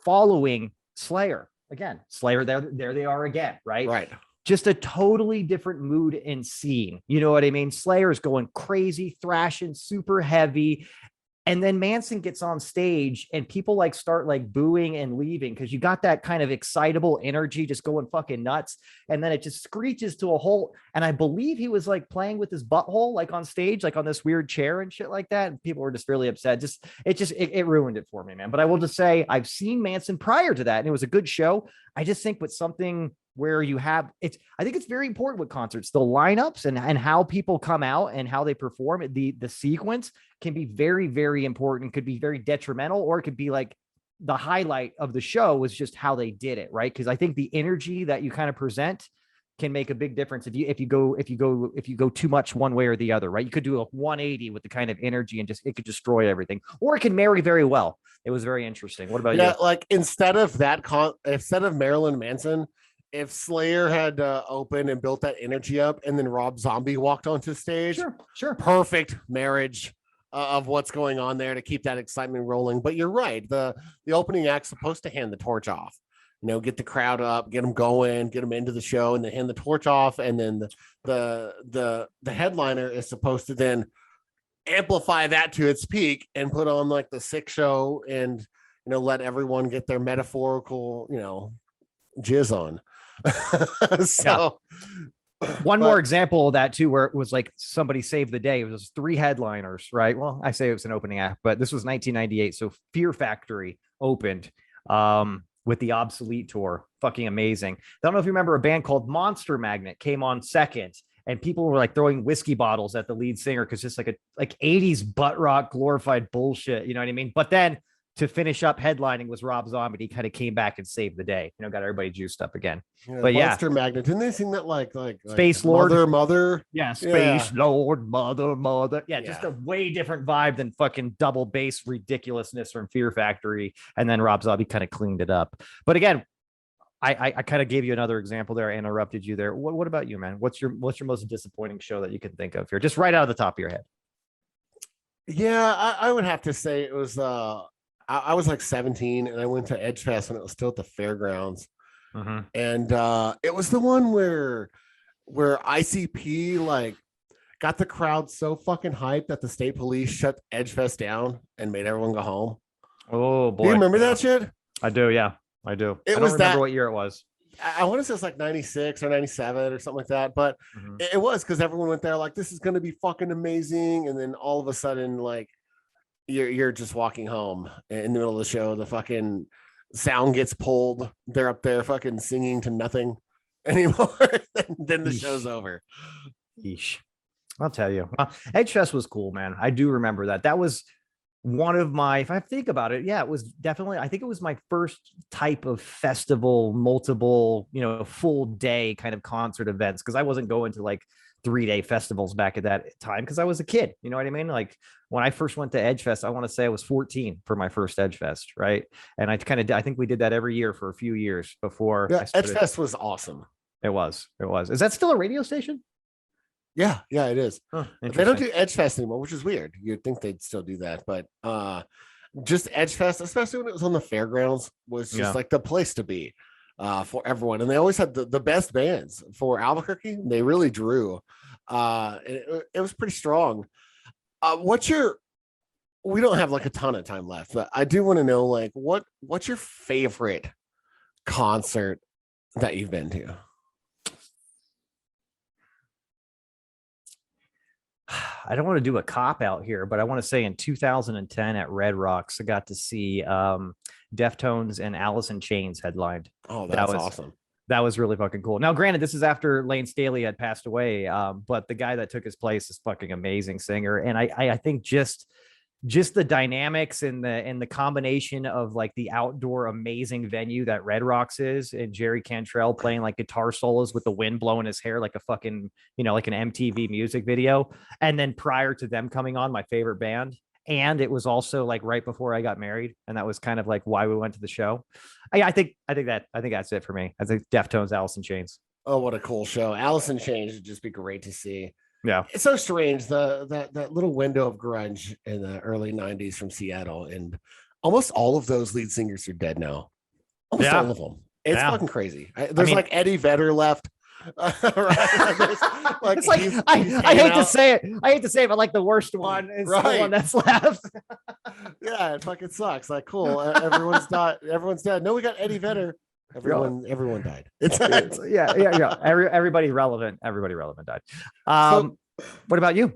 S1: following Slayer. again, Slayer, there they are again, right?
S2: Right.
S1: Just a totally different mood and scene. You know what I mean? Slayer's going crazy, thrashing, super heavy. And then Manson gets on stage and people like start like booing and leaving because you got that kind of excitable energy just going fucking nuts. And then it just screeches to a halt. And I believe he was like playing with his butthole, like on stage, like on this weird chair and shit like that. And people were just really upset. It ruined it for me, man. But I will just say I've seen Manson prior to that and it was a good show. I just think with something where you have I think it's very important with concerts, the lineups and how people come out and how they perform. The sequence can be very, very important, could be very detrimental, or it could be like the highlight of the show was just how they did it, right? Because I think the energy that you kind of present can make a big difference if you go too much one way or the other, right? You could do a 180 with the kind of energy and just it could destroy everything, or it can marry very well. It was very interesting. What about you?
S2: Like instead of Marilyn Manson, if Slayer had opened and built that energy up and then Rob Zombie walked onto stage,
S1: sure.
S2: Perfect marriage of what's going on there to keep that excitement rolling. But you're right. The opening act's supposed to hand the torch off, get the crowd up, get them going, get them into the show, and then hand the torch off. And then the headliner is supposed to then amplify that to its peak and put on like the sick show and, let everyone get their metaphorical, jizz on.
S1: One more example of that too, where it was like somebody saved the day. It was 3 headliners, right? Well, I say it was an opening act, but this was 1998. So Fear Factory opened with the Obsolete tour. Fucking amazing. I don't know if you remember a band called Monster Magnet came on second, and people were like throwing whiskey bottles at the lead singer because just like 80s butt rock glorified bullshit. You know what I mean? But then to finish up headlining was Rob Zombie. He kind of came back and saved the day. Got everybody juiced up again. But
S2: Monster Magnet. Didn't they sing that like
S1: Space Lord,
S2: Mother?
S1: Yeah, Space Lord, Mother. Yeah, just a way different vibe than fucking double bass ridiculousness from Fear Factory. And then Rob Zombie kind of cleaned it up. But again, I kind of gave you another example there. I interrupted you there. What about you, man? What's your most disappointing show that you can think of here? Just right out of the top of your head.
S2: Yeah, I would have to say it was I was like 17 and I went to Edge Fest when it was still at the fairgrounds.
S1: Mm-hmm.
S2: And it was the one where ICP like got the crowd so fucking hyped that the state police shut Edge Fest down and made everyone go home.
S1: Oh boy.
S2: Do you remember that shit?
S1: I do, yeah. I do.
S2: I
S1: don't remember what year it was.
S2: I want to say it's like 96 or 97 or something like that. But it was because everyone went there like, this is going to be fucking amazing. And then all of a sudden, like, you're just walking home in the middle of the show. The fucking sound gets pulled. They're up there fucking singing to nothing anymore. Then the show's over.
S1: Yeesh. I'll tell you. Edge Fest was cool, man. I do remember that. That was one of my, if I think about it, yeah, it was definitely, I think it was my first type of festival, multiple, full day kind of concert events. Cause I wasn't going to like 3-day festivals back at that time because I was a kid. You know what I mean? Like when I first went to Edge Fest, I want to say I was 14 for my first Edge Fest, right? And I think we did that every year for a few years before.
S2: Yeah, Edge Fest was awesome.
S1: It was. Is that still a radio station?
S2: Yeah, it is. Oh, they don't do Edge Fest anymore, which is weird. You'd think they'd still do that, but just Edge Fest, especially when it was on the fairgrounds, was just like the place to be for everyone. And they always had the best bands for Albuquerque. They really drew. It was pretty strong. We don't have like a ton of time left, but I do want to know like what's your favorite concert that you've been to?
S1: I don't want to do a cop out here, but I want to say in 2010 at Red Rocks, I got to see Deftones and Alice in Chains headlined.
S2: Oh, that's awesome.
S1: That was really fucking cool. Now, granted, this is after Lane Staley had passed away, but the guy that took his place is fucking amazing singer. And I think just the dynamics and the combination of like the outdoor amazing venue that Red Rocks is, and Jerry Cantrell playing like guitar solos with the wind blowing his hair like a fucking, like an MTV music video. And then prior to them coming on, my favorite band. And it was also like right before I got married. And that was kind of like why we went to the show. I think that's it for me. I think Deftones, Alice in Chains.
S2: Oh, what a cool show. Alice in Chains would just be great to see.
S1: Yeah,
S2: it's so strange that little window of grunge in the early 90s from Seattle, and almost all of those lead singers are dead now. Almost all of them. It's
S1: Yeah.
S2: fucking crazy. There's
S1: mean-
S2: like Eddie Vedder left. Right? There's, like,
S1: It's like
S2: he's
S1: I
S2: hanging
S1: hate to
S2: out.
S1: say it. I hate to say it, but like the worst one is the
S2: Right.
S1: one that's left.
S2: Yeah, it fucking sucks. Like, cool. Everyone's died. Everyone's dead. No, we got Eddie Vedder. Everyone died. It's
S1: Yeah. Everybody relevant. Everybody relevant died.
S2: So-
S1: What about you?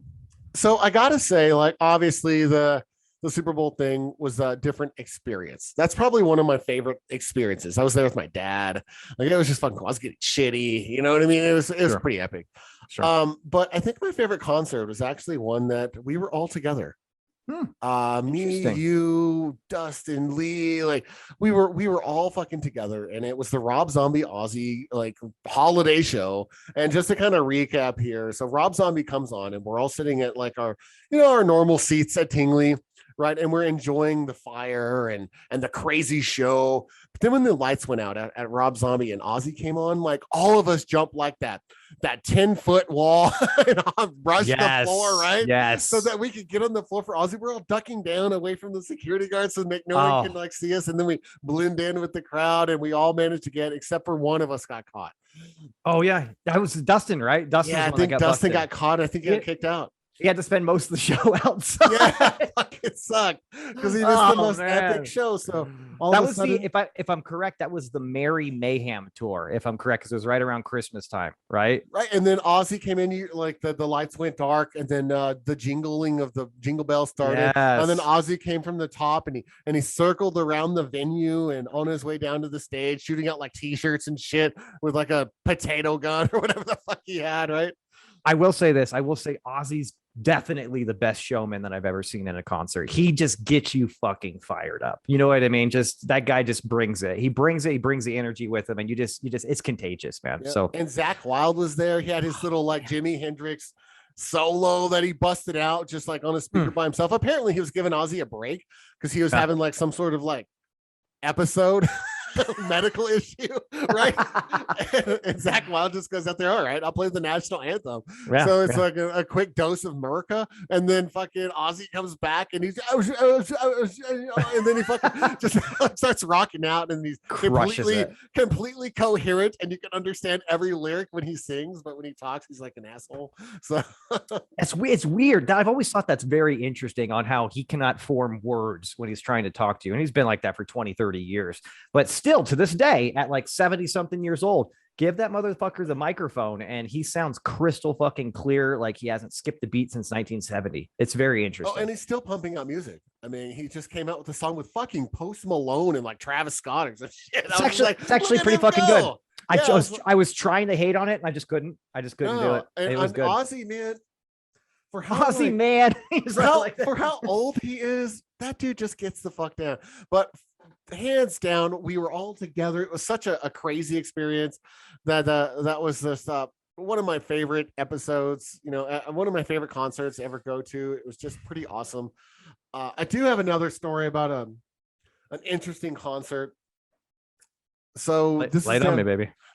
S2: So I gotta say, like, obviously the Super Bowl thing was a different experience. That's probably one of my favorite experiences. I was there with my dad. Like, it was just fun. I was getting shitty. You know what I mean? It was
S1: Sure.
S2: pretty epic.
S1: Sure.
S2: But I think my favorite concert was actually one that we were all together. Me,
S1: Interesting.
S2: you, Dustin, Lee, like we were all fucking together, and it was the Rob Zombie Aussie like holiday show. And just to kind of recap here, so Rob Zombie comes on, and we're all sitting at like our normal seats at Tingley, right? And we're enjoying the fire and the crazy show. But then when the lights went out at Rob Zombie and Ozzy came on, like all of us jumped like that 10-foot wall and rushed the floor, right?
S1: Yes.
S2: So that we could get on the floor for Ozzy. We're all ducking down away from the security guards so no one can like see us. And then we blend in with the crowd, and we all managed to get, except for one of us got caught.
S1: Oh yeah, that was Dustin, right? Dustin.
S2: Yeah, I think Dustin got caught. I think he got kicked out.
S1: He had to spend most of the show outside.
S2: Yeah, it sucked because he missed the most epic show. So
S1: that was sudden, if I'm correct, that was the Merry Mayhem tour. If I'm correct, because it was right around Christmas time, right?
S2: Right, and then Ozzy came in, like the lights went dark, and then the jingling of the jingle bells started, and then Ozzy came from the top, and he circled around the venue and on his way down to the stage, shooting out like t-shirts and shit with like a potato gun or whatever the fuck he had, right?
S1: I will say this. I will say Ozzy's definitely the best showman that I've ever seen in a concert. He just gets you fucking fired up. You know what I mean? Just that guy just brings it. He brings the energy with him, and you just it's contagious, man.
S2: Yeah.
S1: So
S2: and Zakk Wylde was there. He had his little like Jimi Hendrix solo that he busted out just like on a speaker by himself. Apparently he was giving Ozzy a break because he was having like some sort of like episode medical issue, right? and Zakk Wylde just goes out there, all right, I'll play the national anthem. So it's like a quick dose of America, and then fucking Ozzy comes back, and he's and then he fucking just starts rocking out, and he's completely coherent, and you can understand every lyric when he sings, but when he talks, he's like an asshole. So
S1: it's weird. I've always thought that's very interesting on how he cannot form words when he's trying to talk to you, and he's been like that for 20-30 years, but still to this day at like 70 something years old, give that motherfucker the microphone and he sounds crystal fucking clear, like he hasn't skipped a beat since 1970. It's very interesting.
S2: Oh, and he's still pumping out music. I mean, he just came out with a song with fucking Post Malone and like Travis Scott or some shit.
S1: It's actually pretty fucking good. I was trying to hate on it and I just couldn't do it.
S2: And
S1: it was good.
S2: Ozzy, man, for how old he is, that dude just gets the fuck down. But hands down, we were all together. It was such a crazy experience that was just one of my favorite episodes, one of my favorite concerts to ever go to. It was just pretty awesome. I do have another story about an interesting concert. So this is down,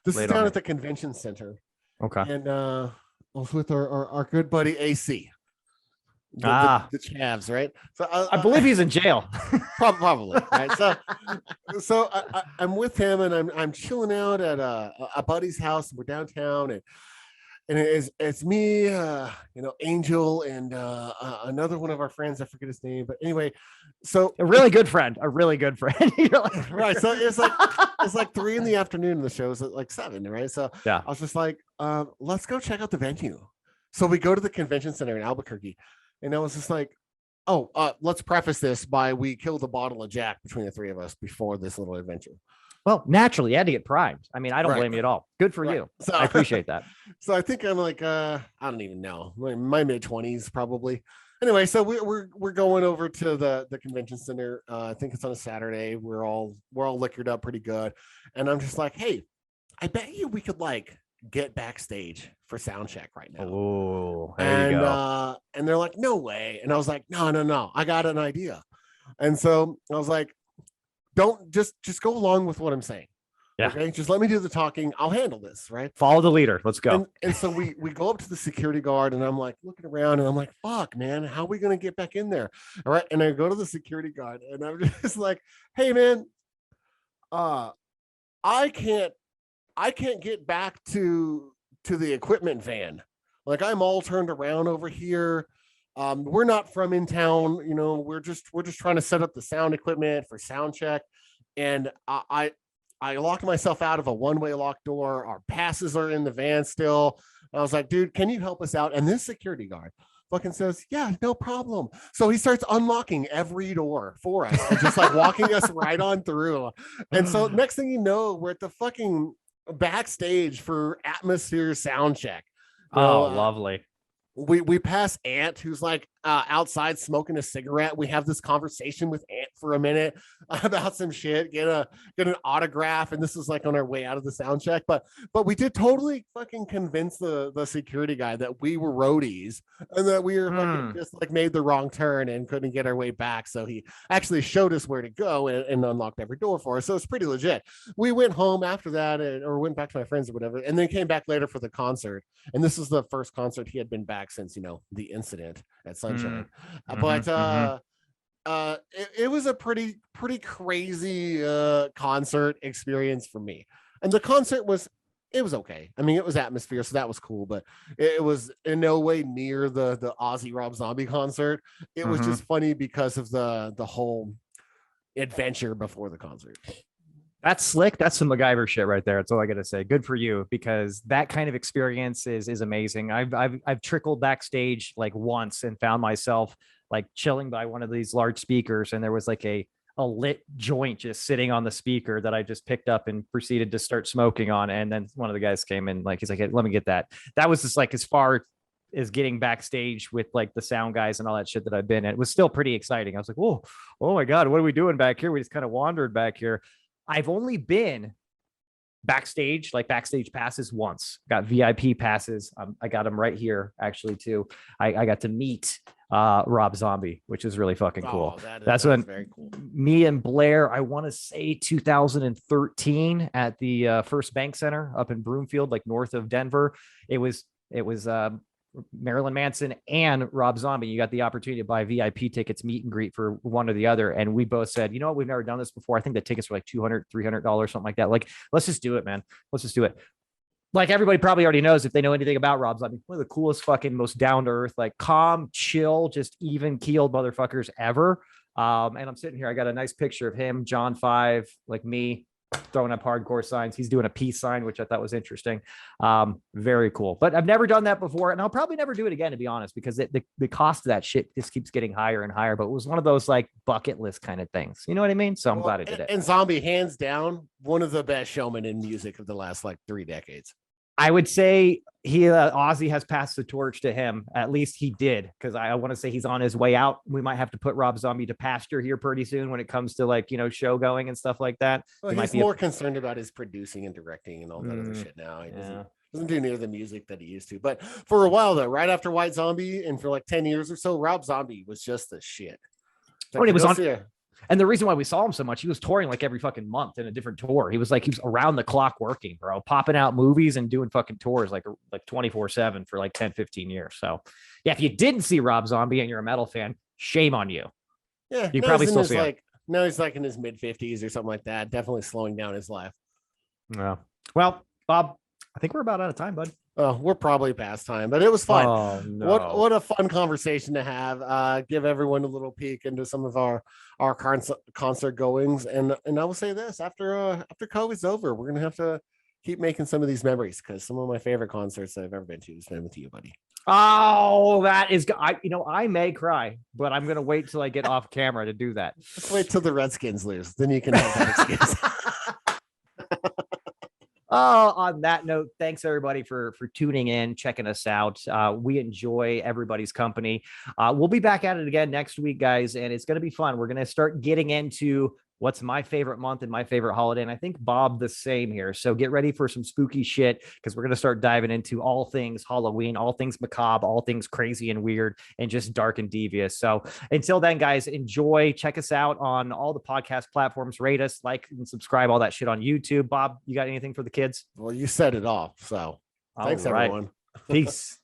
S2: this is down at the convention center.
S1: Okay.
S2: And I was with our good buddy AC. The Chavs, right? So
S1: I believe he's in jail.
S2: Probably, right? So I'm with him, and I'm chilling out at a buddy's house. We're downtown, and it's me, Angel, and another one of our friends. I forget his name, but anyway, so
S1: a really good friend.
S2: Right. So it's like 3 p.m. and the show's at like 7, right? So
S1: yeah,
S2: I was just like, let's go check out the venue. So we go to the convention center in Albuquerque. And I was just like, let's preface this by we killed a bottle of Jack between the three of us before this little adventure.
S1: Well, naturally, you had to get primed. I mean, I don't blame you at all. Good for you. So, I appreciate that.
S2: So I think I'm like, I don't even know, my mid-20s probably. Anyway, so we're going over to the convention center. I think it's on a Saturday. We're all liquored up pretty good. And I'm just like, hey, I bet you we could like get backstage for sound check right now.
S1: Oh, there you go.
S2: And they're like, no way. And I was like, no, I got an idea. And so I was like, don't just go along with what I'm saying.
S1: Yeah.
S2: Okay. Just let me do the talking. I'll handle this. Right.
S1: Follow the leader. Let's go.
S2: And so we go up to the security guard, and I'm like looking around, and I'm like, fuck, man, how are we going to get back in there? All right. And I go to the security guard, and I'm just like, hey, man, I can't get back to the equipment van. Like, I'm all turned around over here. We're not from in town, you know, we're just trying to set up the sound equipment for sound check. And I locked myself out of a one-way locked door. Our passes are in the van still. I was like, dude, can you help us out? And this security guard fucking says, yeah, no problem. So he starts unlocking every door for us and just like walking us right on through. And so next thing you know, we're at the fucking backstage for Atmosphere sound check.
S1: Lovely.
S2: We pass Ant, who's like outside smoking a cigarette. We have this conversation with Ant for a minute about some shit, get an autograph, and this is like on our way out of the sound check. But we did totally fucking convince the security guy that we were roadies and that we were fucking just like made the wrong turn and couldn't get our way back. So he actually showed us where to go and unlocked every door for us. So it's pretty legit. We went home after that, or went back to my friends or whatever, and then came back later for the concert. And this is the first concert he had been back since, you know, the incident at Sunshine. But it was a pretty crazy concert experience for me. And the concert was okay. I mean, it was Atmosphere, so that was cool, but it was in no way near the Ozzy Rob Zombie concert. It was just funny because of the whole adventure before the concert.
S1: That's slick. That's some MacGyver shit right there. That's all I gotta say. Good for you, because that kind of experience is amazing. I've trickled backstage like once and found myself like chilling by one of these large speakers, and there was like a lit joint just sitting on the speaker that I just picked up and proceeded to start smoking on. And then one of the guys came in, like, he's like, hey, let me get that. That was just like as far as getting backstage with like the sound guys and all that shit that I've been in. It was still pretty exciting. I was like, whoa, oh my God, what are we doing back here? We just kind of wandered back here. I've only been backstage, like backstage passes once. Got VIP passes. I got them right here, actually, too. I got to meet Rob Zombie, which is really fucking cool. That's when very cool. Me and Blair, I want to say 2013 at the First Bank Center up in Broomfield, like north of Denver. It was Marilyn Manson and Rob Zombie. You got the opportunity to buy VIP tickets, meet and greet for one or the other. And we both said, you know what? We've never done this before. I think the tickets were like $200, $300, something like that. Like, let's just do it, man. Let's just do it. Like, everybody probably already knows, if they know anything about Rob Zombie, one of the coolest fucking, most down to earth, like calm, chill, just even keeled motherfuckers ever. And I'm sitting here. I got a nice picture of him, John 5, like me, throwing up hardcore signs. He's doing a peace sign, which I thought was interesting. Very cool. But I've never done that before, and I'll probably never do it again, to be honest, because the cost of that shit just keeps getting higher and higher. But it was one of those like bucket list kind of things. You know what I mean? So I'm glad I did it.
S2: And Zombie, hands down, one of the best showmen in music of the last like 3 decades.
S1: I would say Ozzy has passed the torch to him. At least he did, because I want to say he's on his way out. We might have to put Rob Zombie to pasture here pretty soon when it comes to, like, you know, show going and stuff like that.
S2: Well, he's more concerned about his producing and directing and all that other shit now. He doesn't do near the music that he used to. But for a while, though, right after White Zombie and for like 10 years or so, Rob Zombie was just the shit.
S1: Like, he was on. And the reason why we saw him so much, he was touring like every fucking month in a different tour. He was around the clock working, bro, popping out movies and doing fucking tours like 24/7 for like 10, 15 years. So yeah, if you didn't see Rob Zombie and you're a metal fan, shame on you.
S2: Yeah.
S1: You probably still see him.
S2: Now he's like in his mid 50s or something like that. Definitely slowing down his life.
S1: Yeah. Well, Bob, I think we're about out of time, bud.
S2: Oh, we're probably past time, but it was fun.
S1: Oh, no.
S2: What a fun conversation to have. Give everyone a little peek into some of our concert goings, and I will say this: after COVID's over, we're gonna have to keep making some of these memories, because some of my favorite concerts that I've ever been to has been with you, buddy.
S1: Oh, that is, I may cry, but I'm gonna wait till I get off camera to do that.
S2: Just wait till the Redskins lose, then you can have that excuse.
S1: Oh, on that note, thanks everybody for tuning in, checking us out. We enjoy everybody's company. We'll be back at it again next week, guys, and it's going to be fun. We're going to start getting into what's my favorite month and my favorite holiday, and I think Bob the same here. So get ready for some spooky shit, because we're going to start diving into all things Halloween, all things macabre, all things crazy and weird, and just dark and devious. So until then, guys, enjoy. Check us out on all the podcast platforms. Rate us, like, and subscribe, all that shit on YouTube. Bob, you got anything for the kids?
S2: Well, you set it off. So thanks, everyone.
S1: Peace.